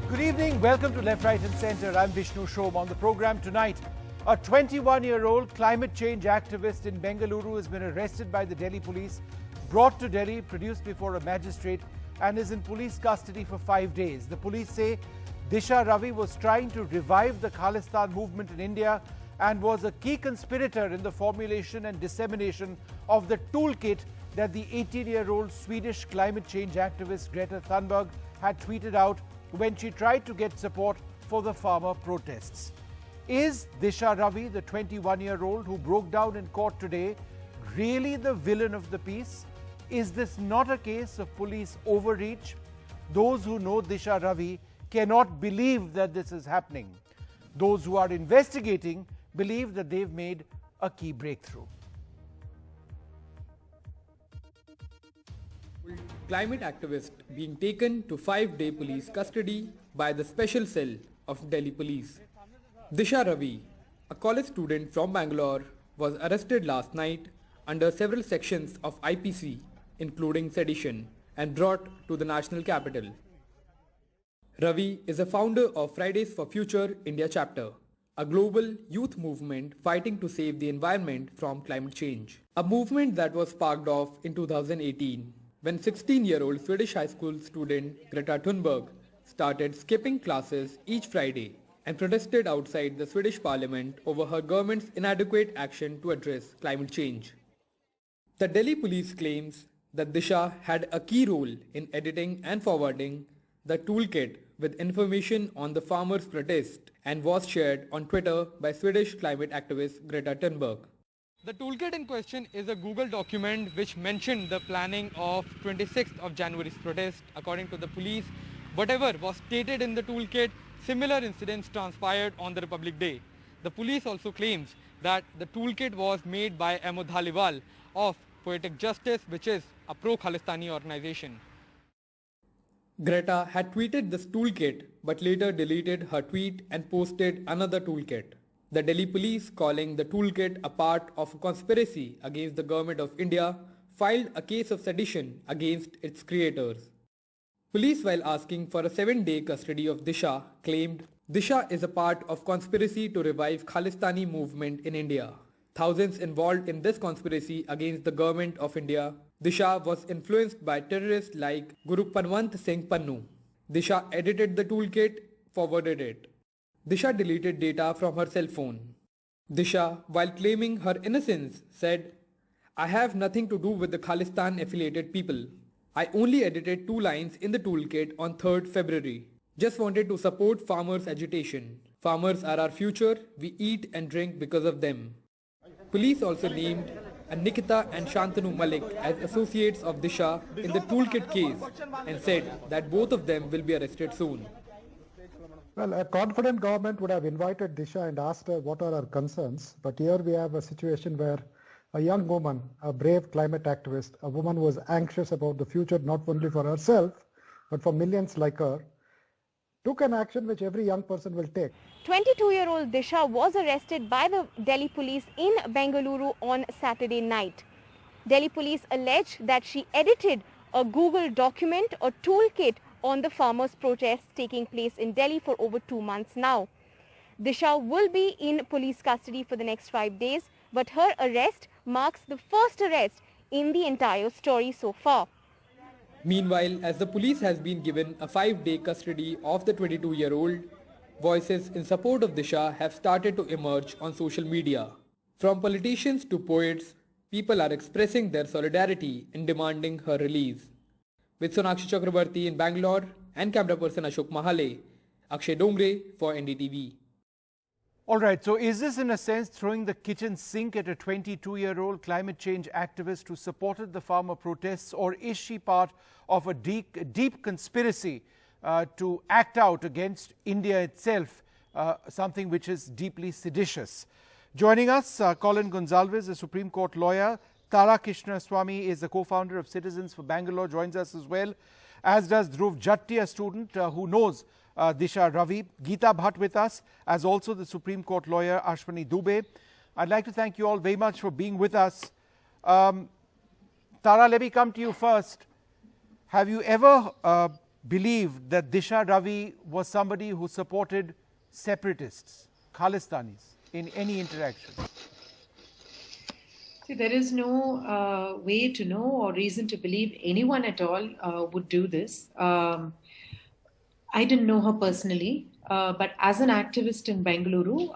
Good evening. Welcome to Left, Right and Centre. I'm Vishnu Shom. On the programme tonight, a 21-year-old climate change activist in Bengaluru has been arrested by the Delhi police, brought to Delhi, produced before a magistrate and is in police custody for 5 days. The police say Disha Ravi was trying to revive the Khalistan movement in India and was a key conspirator in the formulation and dissemination of the toolkit that the 18-year-old Swedish climate change activist Greta Thunberg had tweeted out when she tried to get support for the farmer protests. Is Disha Ravi, the 21-year-old who broke down in court today, really the villain of the piece? Is this not a case of police overreach? Those who know Disha Ravi cannot believe that this is happening. Those who are investigating believe that they've made a key breakthrough. Climate activist being taken to 5-day police custody by the special cell of Delhi police. Disha Ravi, a college student from Bangalore, was arrested last night under several sections of IPC, including sedition, and brought to the national capital. Ravi is a founder of Fridays for Future India chapter, a global youth movement fighting to save the environment from climate change. A movement that was sparked off in 2018 when 16-year-old Swedish high school student Greta Thunberg started skipping classes each Friday and protested outside the Swedish parliament over her government's inadequate action to address climate change. The Delhi police claims that Disha had a key role in editing and forwarding the toolkit with information on the farmers' protest and was shared on Twitter by Swedish climate activist Greta Thunberg. The toolkit in question is a Google document which mentioned the planning of 26th of January's protest. According to the police, whatever was stated in the toolkit, similar incidents transpired on the Republic Day. The police also claims that the toolkit was made by Ahmed Dhaliwal of Poetic Justice, which is a pro-Khalistani organization. Greta had tweeted this toolkit but later deleted her tweet and posted another toolkit. The Delhi police, calling the toolkit a part of a conspiracy against the government of India, filed a case of sedition against its creators. Police, while asking for a 7-day custody of Disha, claimed Disha is a part of conspiracy to revive Khalistani movement in India. Thousands involved in this conspiracy against the government of India. Disha was influenced by terrorists like Guru Panwant Singh Pannu. Disha edited the toolkit, forwarded it. Disha deleted data from her cell phone. Disha, while claiming her innocence, said, "I have nothing to do with the Khalistan affiliated people. I only edited 2 lines in the toolkit on 3rd February. Just wanted to support farmers' agitation. Farmers are our future. We eat and drink because of them." Police also named Nikita and Shantanu Malik as associates of Disha in the toolkit case and said that both of them will be arrested soon. Well, a confident government would have invited Disha and asked her what are her concerns, but here we have a situation where a young woman, a brave climate activist, a woman who was anxious about the future not only for herself, but for millions like her, took an action which every young person will take. 22-year-old Disha was arrested by the Delhi police in Bengaluru on Saturday night. Delhi police allege that she edited a Google document, a toolkit on the farmers' protests taking place in Delhi for over 2 months now. Disha will be in police custody for the next 5 days, but her arrest marks the first arrest in the entire story so far. Meanwhile, as the police has been given a 5-day custody of the 22-year-old, voices in support of Disha have started to emerge on social media. From politicians to poets, people are expressing their solidarity in demanding her release. With Sonakshi Chakrabarti in Bangalore and camera person Ashok Mahale, Akshay Dongre for NDTV. All right, so is this in a sense throwing the kitchen sink at a 22-year-old climate change activist who supported the farmer protests, or is she part of a deep conspiracy to act out against India itself, something which is deeply seditious? Joining us, Colin Gonsalves, a Supreme Court lawyer. Tara Krishnaswamy is the co-founder of Citizens for Bangalore, joins us as well, as does Dhruv Jatti, a student who knows Disha Ravi. Geeta Bhatt with us, as also the Supreme Court lawyer Ashwani Dubey. I'd like to thank you all very much for being with us. Tara, let me come to you first. Have you ever believed that Disha Ravi was somebody who supported separatists, Khalistanis, in any interaction? See, there is no way to know or reason to believe anyone at all would do this. I didn't know her personally, but as an activist in Bengaluru,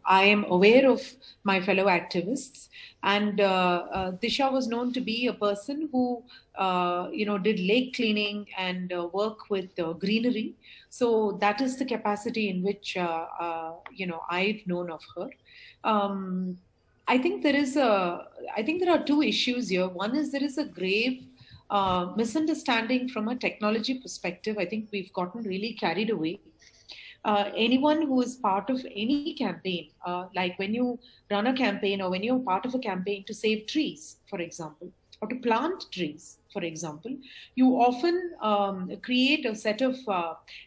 I am aware of my fellow activists. And Disha was known to be a person who, did lake cleaning and work with greenery. So that is the capacity in which, I've known of her. I think there are two issues here. One is there is a grave misunderstanding from a technology perspective. I think we've gotten really carried away. Anyone who is part of any campaign, like when you run a campaign or when you're part of a campaign to save trees, for example, or to plant trees, for example, you often create a set of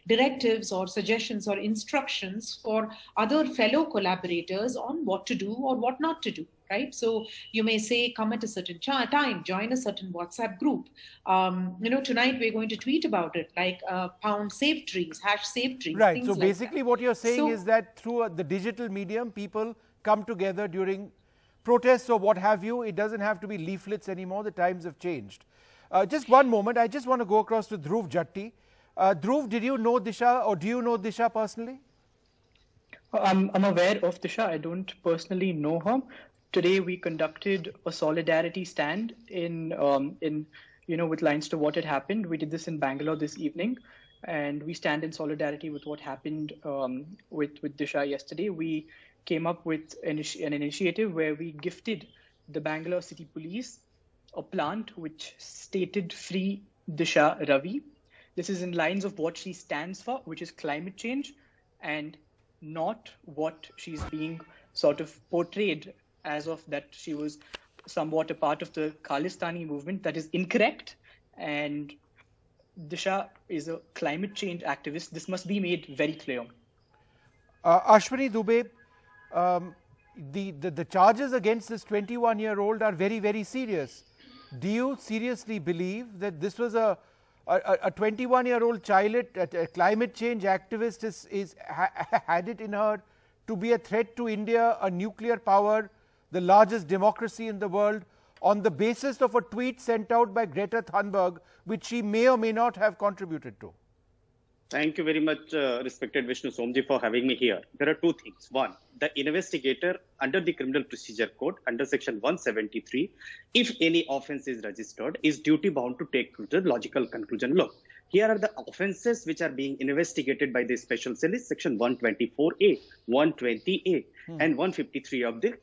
directives or suggestions or instructions for other fellow collaborators on what to do or what not to do, right? So you may say, come at a certain time, join a certain WhatsApp group. Tonight we're going to tweet about it, like pound save trees, #save trees. Right. So basically what you're saying is that through the digital medium, people come together during protests or what have you. It doesn't have to be leaflets anymore. The times have changed. Just one moment. I just want to go across to Dhruv Jatti. Dhruv, did you know Disha or do you know Disha personally? I'm aware of Disha. I don't personally know her. Today we conducted a solidarity stand with lines to what had happened. We did this in Bangalore this evening, and we stand in solidarity with what happened with Disha yesterday. We came up with an initiative where we gifted the Bangalore City Police a plant which stated "Free Disha Ravi." This is in lines of what she stands for, which is climate change, and not what she's being sort of portrayed as of, that she was somewhat a part of the Khalistani movement. That is incorrect. And Disha is a climate change activist. This must be made very clear. Ashwini Dubey, the charges against this 21-year-old are very, very serious. Do you seriously believe that this was a 21-year-old child, a climate change activist had it in her to be a threat to India, a nuclear power, the largest democracy in the world, on the basis of a tweet sent out by Greta Thunberg, which she may or may not have contributed to? Thank you very much, respected Vishnu Somji, for having me here. There are two things. One, the investigator under the Criminal Procedure Code, under Section 173, if any offense is registered, is duty bound to take to the logical conclusion. Look, here are the offenses which are being investigated by the special cell is Section 124A, 120A, and 153 of the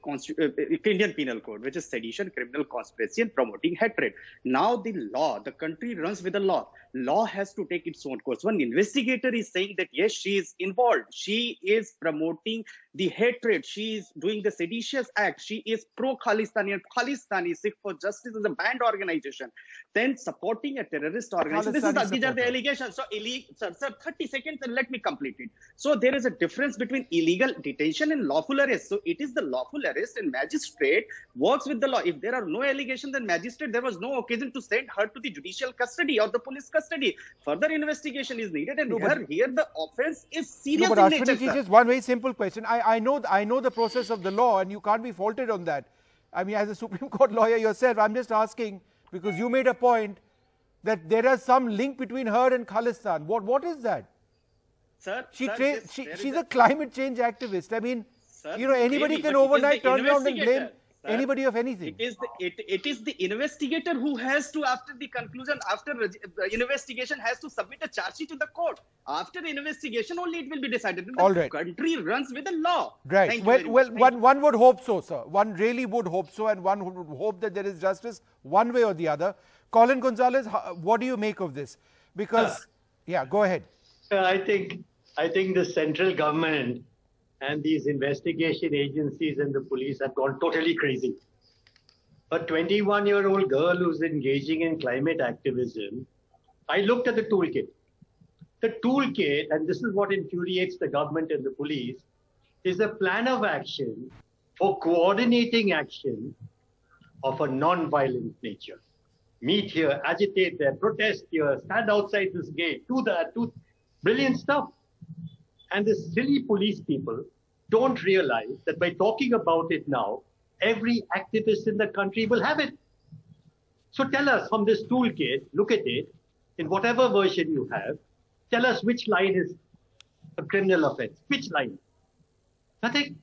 Indian Penal Code, which is sedition, criminal conspiracy, and promoting hatred. Now the law, the country runs with the law. Law has to take its own course. One investigator is saying that yes, she is involved. She is promoting the hatred. She is doing the seditious act. She is pro-Khalistani, and Khalistani Sikh for Justice is a banned organization. Then supporting a terrorist organization. These are the allegations. So, sir, 30 seconds and let me complete it. So there is a difference between illegal detention and lawful arrest. So it is the lawful arrest, and magistrate works with the law. If there are no allegations, then magistrate, there was no occasion to send her to the judicial custody or the police custody. Further investigation is needed, and here the offense is serious in nature. Just one very simple question. I know the process of the law, and you can't be faulted on that. I mean, as a Supreme Court lawyer yourself, I'm just asking because you made a point that there is some link between her and Khalistan. What is that? Sir, she's a climate change activist. I mean, anybody can overnight turn around and blame anybody of anything. It is the investigator who has to, after the conclusion, after the investigation, has to submit a charge sheet to the court. After the investigation, only it will be decided. All right. The country runs with the law. Right. One would hope so, sir. One really would hope so, and one would hope that there is justice one way or the other. Colin Gonzalez, what do you make of this? Because, yeah, go ahead. I think the central government and these investigation agencies and the police have gone totally crazy. A 21-year-old girl who's engaging in climate activism, I looked at the toolkit. The toolkit, and this is what infuriates the government and the police, is a plan of action for coordinating action of a non-violent nature. meet here, agitate there, protest here, stand outside this gate, do that, do brilliant stuff. And the silly police people don't realize that by talking about it now, every activist in the country will have it. So tell us from this toolkit, look at it, in whatever version you have, tell us which line is a criminal offense. Which line? Nothing.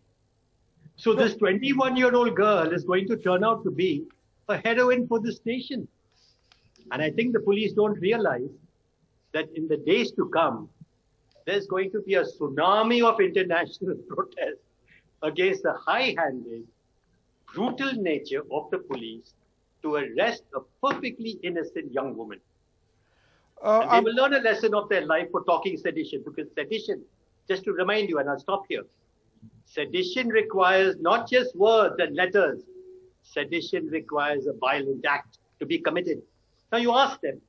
So this 21-year-old girl is going to turn out to be a heroine for this nation. And I think the police don't realize that in the days to come, there's going to be a tsunami of international protest against the high-handed, brutal nature of the police to arrest a perfectly innocent young woman. And they will learn a lesson of their life for talking sedition, because sedition, just to remind you, and I'll stop here, sedition requires not just words and letters. Sedition requires a violent act to be committed. Now you ask them,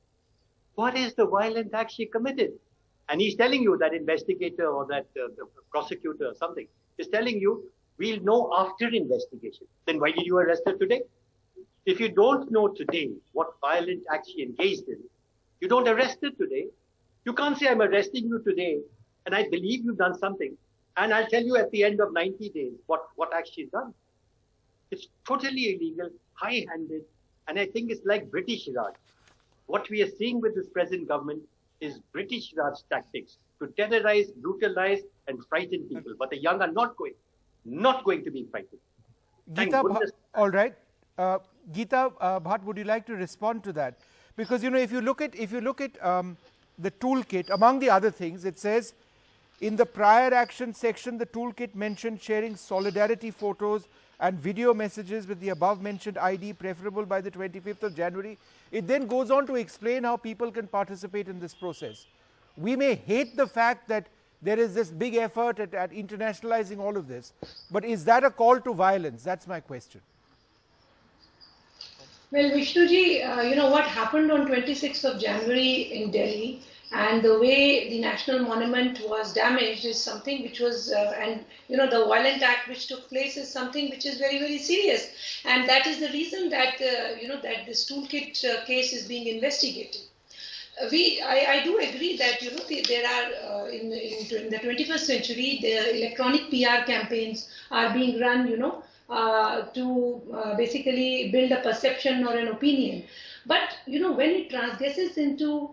what is the violent act she committed? And he's telling you, that investigator or that the prosecutor or something is telling you, we'll know after investigation. Then why did you arrest her today? If you don't know today what violent act she engaged in, you don't arrest her today. You can't say, I'm arresting you today, and I believe you've done something, and I'll tell you at the end of 90 days what act she's done. It's totally illegal, high-handed, and I think it's like British Raj. What we are seeing with this present government is British Raj tactics to terrorize, brutalize, and frighten people. But the young are not going to be frightened. Geeta, all right. Geeta Bhatt, would you like to respond to that? Because, you know, if you look at the toolkit, among the other things, it says in the prior action section, the toolkit mentioned sharing solidarity photos and video messages with the above mentioned ID preferable by the 25th of January. It then goes on to explain how people can participate in this process. We may hate the fact that there is this big effort at internationalizing all of this, but is that a call to violence? That's my question. Well, Vishnuji, you know, what happened on 26th of January in Delhi and the way the National Monument was damaged is something which was, and you know, the violent act which took place is something which is very, very serious. And that is the reason that, you know, that this toolkit case is being investigated. I do agree that, you know, there are, in the 21st century, the electronic PR campaigns are being run, you know, to basically build a perception or an opinion. But, you know, when it transgresses into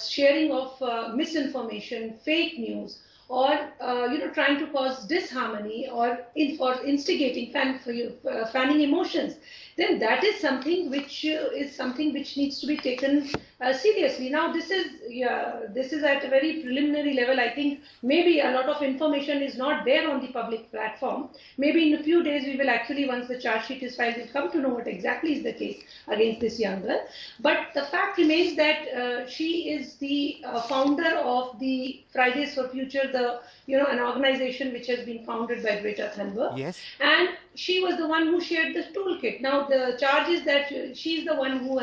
sharing of misinformation, fake news, or, you know, trying to cause disharmony or instigating, fanning emotions, then that is something which needs to be taken seriously. Now, this is at a very preliminary level. I think maybe a lot of information is not there on the public platform. Maybe in a few days we will actually, once the charge sheet is filed, we'll come to know what exactly is the case against this young girl. But the fact remains that she is the founder of the Fridays for Future, an organization which has been founded by Greta Thunberg. Yes. And she was the one who shared the toolkit. Now the charge is that she's the one who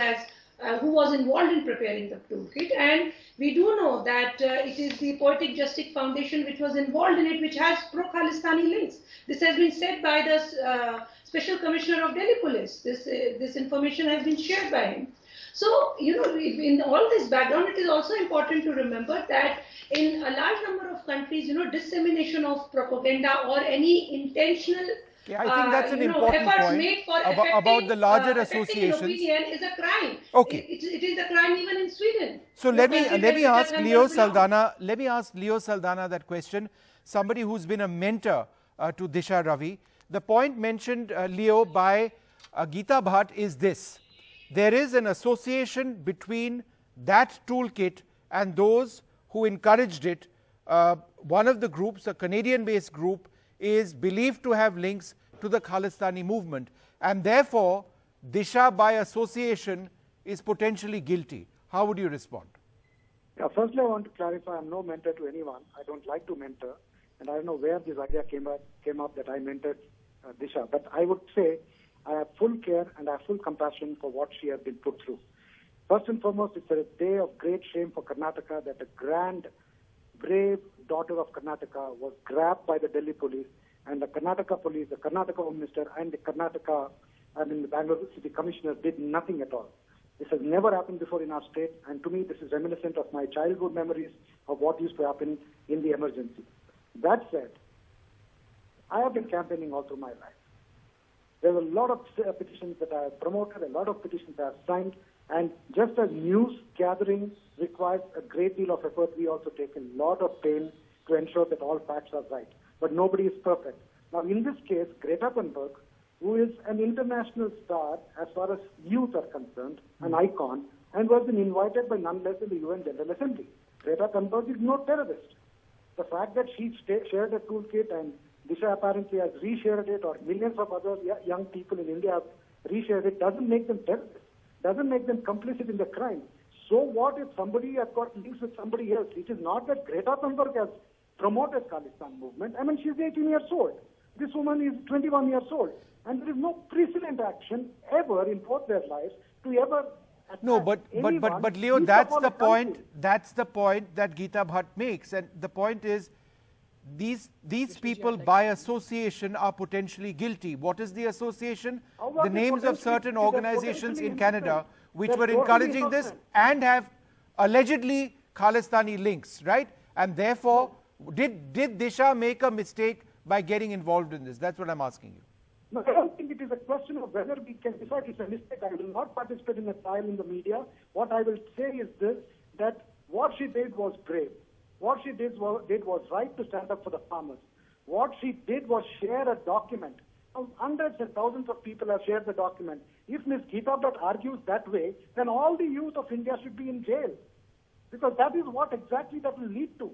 was involved in preparing the toolkit, and we do know that it is the Poetic Justice Foundation which was involved in it, which has pro-Khalistani links. This has been said by the Special Commissioner of Delhi Police. This information has been shared by him. So, you know, in all this background, it is also important to remember that in a large number of countries, you know, dissemination of propaganda or any intentional I think that's an important point about the larger associations. Opinion is a crime. Okay. It is a crime even in Sweden. So let me ask Leo Saldanha. Let me ask Leo Saldanha that question. Somebody who's been a mentor to Disha Ravi. The point mentioned, Leo, by Geeta Bhatt is this: there is an association between that toolkit and those who encouraged it. One of the groups, a Canadian-based group, is believed to have links to the Khalistani movement, and therefore Disha by association is potentially guilty. How would you respond? Yeah, firstly, I want to clarify, I'm no mentor to anyone. I don't like to mentor, and I don't know where this idea came up that I mentored Disha. But I would say I have full care and I have full compassion for what she has been put through. First and foremost, it's a day of great shame for Karnataka that a grand, brave daughter of Karnataka was grabbed by the Delhi police, and the Karnataka police, the Karnataka Home Minister, and the Bangalore City Commissioner did nothing at all. This has never happened before in our state, and to me, this is reminiscent of my childhood memories of what used to happen in the emergency. That said, I have been campaigning all through my life. There were a lot of petitions that I have promoted, a lot of petitions I have signed, and just as news gathering requires a great deal of effort, we also take a lot of pain to ensure that all facts are right. But nobody is perfect. Now, in this case, Greta Thunberg, who is an international star as far as youth are concerned, an icon, and was invited by none less than the UN General Assembly. Greta Thunberg is no terrorist. The fact that she shared a toolkit and Disha apparently has reshared it, or millions of other young people in India have reshared it, doesn't make them terrorists, doesn't make them complicit in the crime. So what if somebody has got links with somebody else? It is not that Greta Thunberg has promoted Khalistan movement. I mean, she's 18 years old. This woman is 21 years old. And there is no precedent action ever in both their lives to ever No, but Leo, that's the point. That's the point that Geeta Bhatt makes, and the point is, these people by association are potentially guilty. What is the association? The names of certain organizations in Canada which were encouraging this and have allegedly Khalistani links, right? And therefore, did Disha make a mistake by getting involved in this? That's what I'm asking you. No, I don't think it is a question of whether we can decide it's a mistake. I will not participate in a trial in the media. What I will say is this, that what she did was brave. What she did was right to stand up for the farmers. What she did was share a document. Hundreds and thousands of people have shared the document. If Ms. Geeta Bhatt argues that way, then all the youth of India should be in jail. Because that is what exactly that will lead to.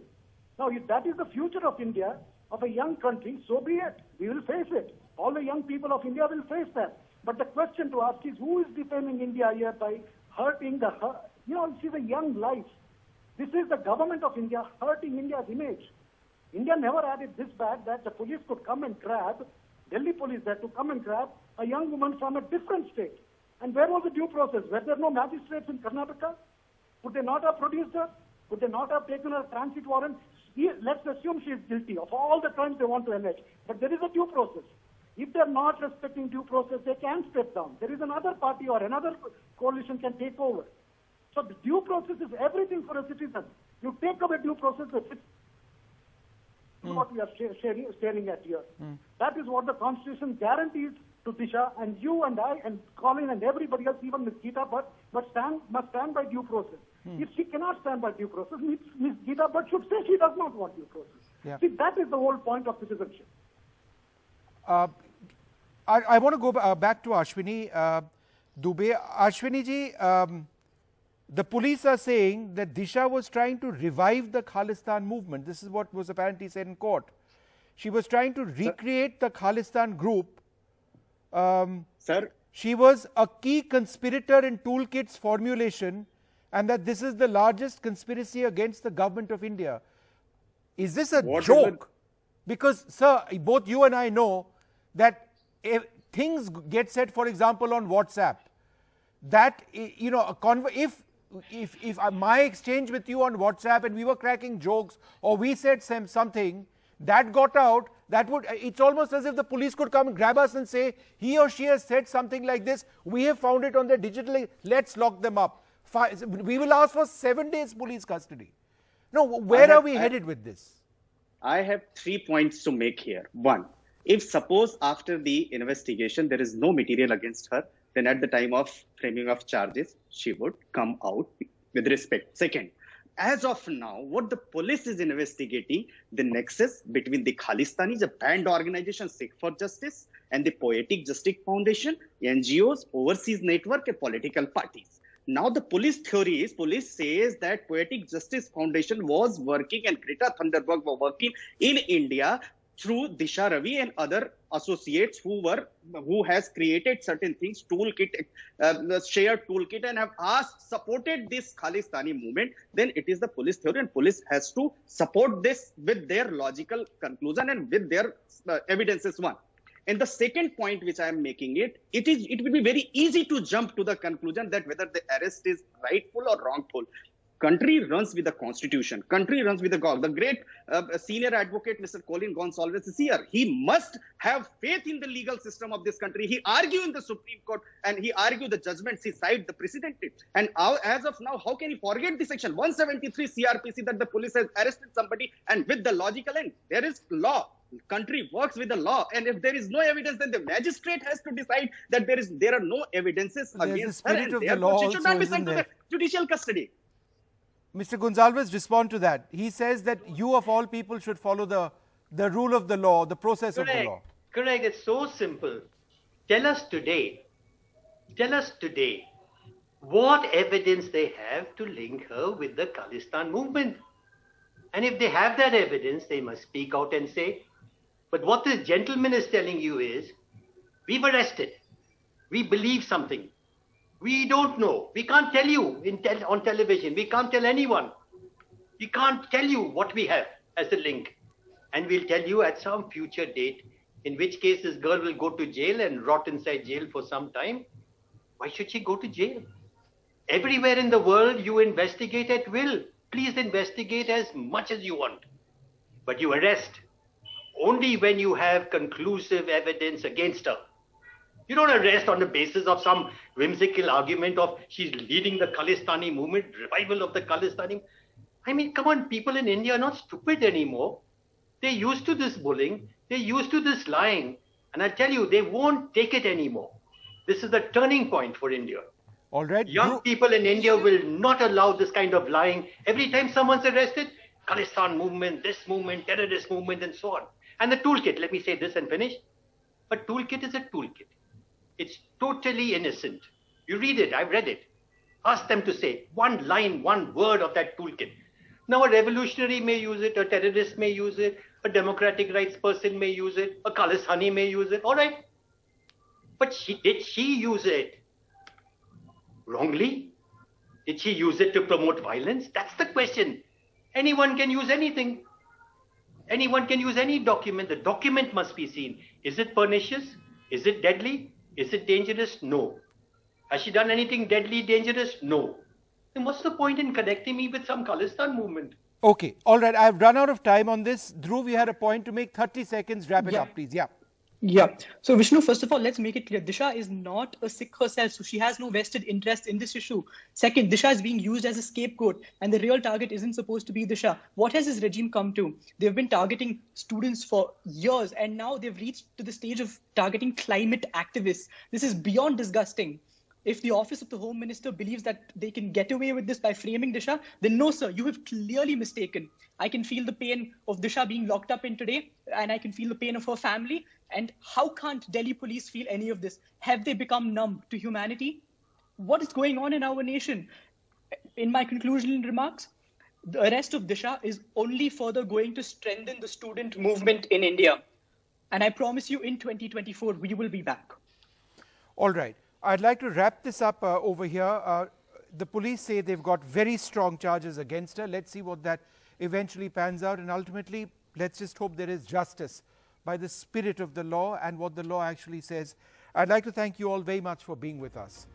Now, if that is the future of India, of a young country, so be it. We will face it. All the young people of India will face that. But the question to ask is, who is defaming India here by hurting the, this is a young life. This is the government of India hurting India's image. India never had it this bad that the police could come and grab, Delhi police there to come and grab a young woman from a different state. And where was the due process? Were there no magistrates in Karnataka? Could they not have produced her? Could they not have taken her transit warrant? Let's assume she is guilty of all the crimes they want to allege. But there is a due process. If they're not respecting due process, they can step down. There is another party or another coalition can take over. So the due process is everything for a citizen. You take away due process, what we are staring at here. That is what the Constitution guarantees to Disha, and you and I and Colin and everybody else, even Ms. Geeta Bhatt, must stand by due process. If she cannot stand by due process, Ms. Geeta Bhatt should say she does not want due process. Yeah. See, that is the whole point of citizenship. I want to go back to Ashwini Dubey. Ashwini ji, the police are saying that Disha was trying to revive the Khalistan movement. This is what was apparently said in court. She was trying to recreate the Khalistan group. Sir? She was a key conspirator in Toolkit's formulation, and that this is the largest conspiracy against the government of India. Is this a joke? Because, sir, both you and I know that if things get said, for example, on WhatsApp, that, you know, if my exchange with you on WhatsApp and we were cracking jokes or we said something, that got out, it's almost as if the police could come and grab us and say, he or she has said something like this, we have found it on their digital, let's lock them up. We will ask for 7 days police custody. No, where are we headed with this? I have 3 points to make here. One, if suppose after the investigation there is no material against her, then at the time of framing of charges, she would come out with respect. Second, as of now, what the police is investigating, the nexus between the Khalistanis, a banned organization, Sikh for Justice, and the Poetic Justice Foundation, NGOs, overseas network, and political parties. Now the police theory is, police says that Poetic Justice Foundation was working and Greta Thunberg were working in India through Disha Ravi and other associates who has created certain things, toolkit, shared toolkit, and have supported this Khalistani movement, then it is the police theory, and police has to support this with their logical conclusion and with their evidences. One. And the second point which I am making it will be very easy to jump to the conclusion that whether the arrest is rightful or wrongful. Country runs with the constitution. Country runs with the God. The great senior advocate, Mr. Colin Gonsalves, is here. He must have faith in the legal system of this country. He argued in the Supreme Court and he argued the judgments he cited, the precedent. And as of now, how can he forget the section 173 CRPC that the police has arrested somebody and with the logical end? There is law. Country works with the law, and if there is no evidence, then the magistrate has to decide that there are no evidences against her, and therefore she should not be sent to the judicial custody. Mr. Gonsalves, respond to that. He says that you of all people should follow the rule of the law, the process of the law. Correct. It's so simple. Tell us today what evidence they have to link her with the Khalistan movement. And if they have that evidence, they must speak out and say, but what this gentleman is telling you is, we've arrested. We believe something. We don't know. We can't tell you on television. We can't tell anyone. We can't tell you what we have as a link. And we'll tell you at some future date, in which case this girl will go to jail and rot inside jail for some time. Why should she go to jail? Everywhere in the world, you investigate at will. Please investigate as much as you want. But you arrest only when you have conclusive evidence against her. You don't arrest on the basis of some whimsical argument of she's leading the Khalistani movement, revival of the Khalistani. I mean, come on, people in India are not stupid anymore. They're used to this bullying. They're used to this lying. And I tell you, they won't take it anymore. This is the turning point for India. All right. Young people in India will not allow this kind of lying. Every time someone's arrested, Khalistan movement, this movement, terrorist movement, and so on. And the toolkit, let me say this and finish. A toolkit is a toolkit. It's totally innocent. You read it, I've read it. Ask them to say one line, one word of that toolkit. Now a revolutionary may use it, a terrorist may use it, a democratic rights person may use it, a Khalistani may use it, all right. But did she use it wrongly? Did she use it to promote violence? That's the question. Anyone can use anything. Anyone can use any document. The document must be seen. Is it pernicious? Is it deadly? Is it dangerous? No. Has she done anything deadly, dangerous? No. Then what's the point in connecting me with some Khalistan movement? Okay. All right. I've run out of time on this. Dhruv, you had a point to make. 30 seconds. Wrap it up, please. Yeah. Yeah. So Vishnu, first of all, let's make it clear. Disha is not a Sikh herself, so she has no vested interest in this issue. Second, Disha is being used as a scapegoat, and the real target isn't supposed to be Disha. What has this regime come to? They've been targeting students for years, and now they've reached to the stage of targeting climate activists. This is beyond disgusting. If the office of the Home Minister believes that they can get away with this by framing Disha, then no, sir, you have clearly mistaken. I can feel the pain of Disha being locked up in today, and I can feel the pain of her family. And how can't Delhi police feel any of this? Have they become numb to humanity? What is going on in our nation? In my conclusion remarks, the arrest of Disha is only further going to strengthen the student movement in India. And I promise you, in 2024, we will be back. All right. I'd like to wrap this up over here. The police say they've got very strong charges against her. Let's see what that eventually pans out. And ultimately, let's just hope there is justice by the spirit of the law and what the law actually says. I'd like to thank you all very much for being with us.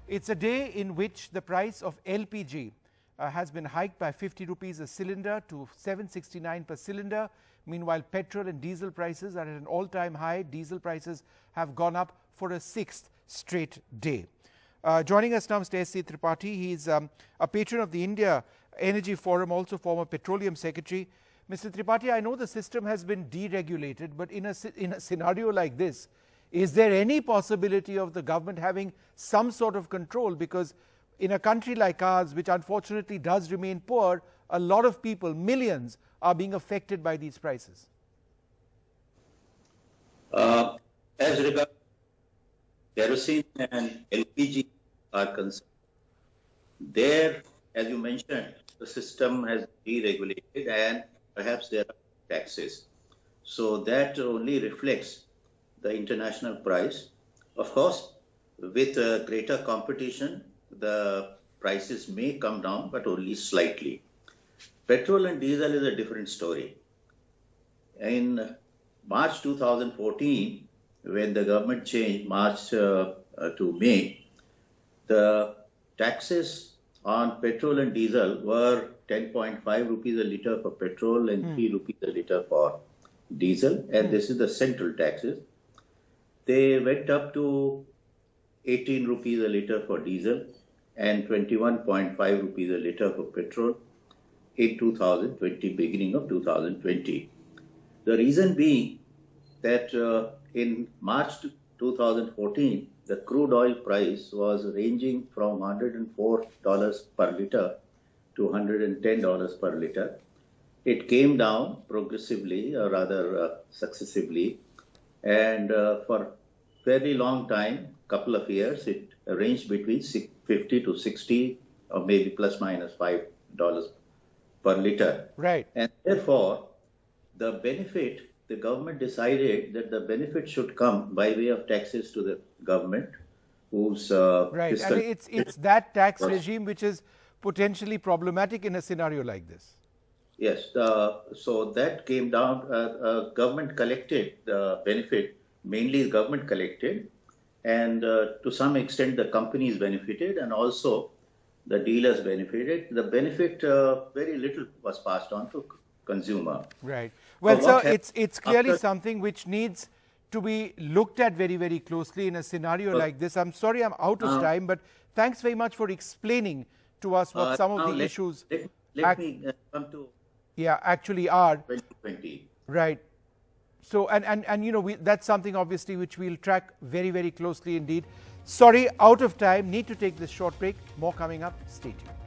It's a day in which the price of LPG has been hiked by 50 rupees a cylinder to 769 per cylinder. Meanwhile, petrol and diesel prices are at an all-time high. Diesel prices have gone up for a 6th straight day. Joining us now, Mr. S.C. Tripathi. He's a patron of the India Energy Forum, also former Petroleum Secretary. Mr. Tripathi, I know the system has been deregulated, but in a scenario like this, is there any possibility of the government having some sort of control? Because in a country like ours, which unfortunately does remain poor, a lot of people, millions, are being affected by these prices. As regards kerosene and LPG are concerned, there, as you mentioned, the system has deregulated and perhaps there are taxes. So that only reflects the international price. Of course, with greater competition, the prices may come down, but only slightly. Petrol and diesel is a different story. In March 2014, when the government changed March to May, the taxes on petrol and diesel were 10.5 rupees a litre for petrol and 3 rupees a litre for diesel, and this is the central taxes. They went up to 18 rupees a litre for diesel and 21.5 rupees a litre for petrol in 2020, beginning of 2020. The reason being that in March 2014, the crude oil price was ranging from $104 per litre to $110 per litre. It came down progressively, or rather successively, and for fairly long time, couple of years, it ranged between 50 to 60, or maybe plus minus $5 per litre. Right. And therefore, the benefit, the government decided that the benefit should come by way of taxes to the government, whose right, and it's that tax regime which is potentially problematic in a scenario like this. Yes, so that came down. Government collected the benefit. Mainly, the government collected, and to some extent, the companies benefited, and also the dealers benefited. The benefit, very little was passed on to consumer. Right. Well, sir, it's clearly something which needs to be looked at very, very closely in a scenario like this. I'm sorry I'm out of time, but thanks very much for explaining to us what some of the issues let me come to actually are. 2020. Right. So, and you know, that's something obviously which we'll track very, very closely indeed. Sorry, out of time. Need to take this short break. More coming up. Stay tuned.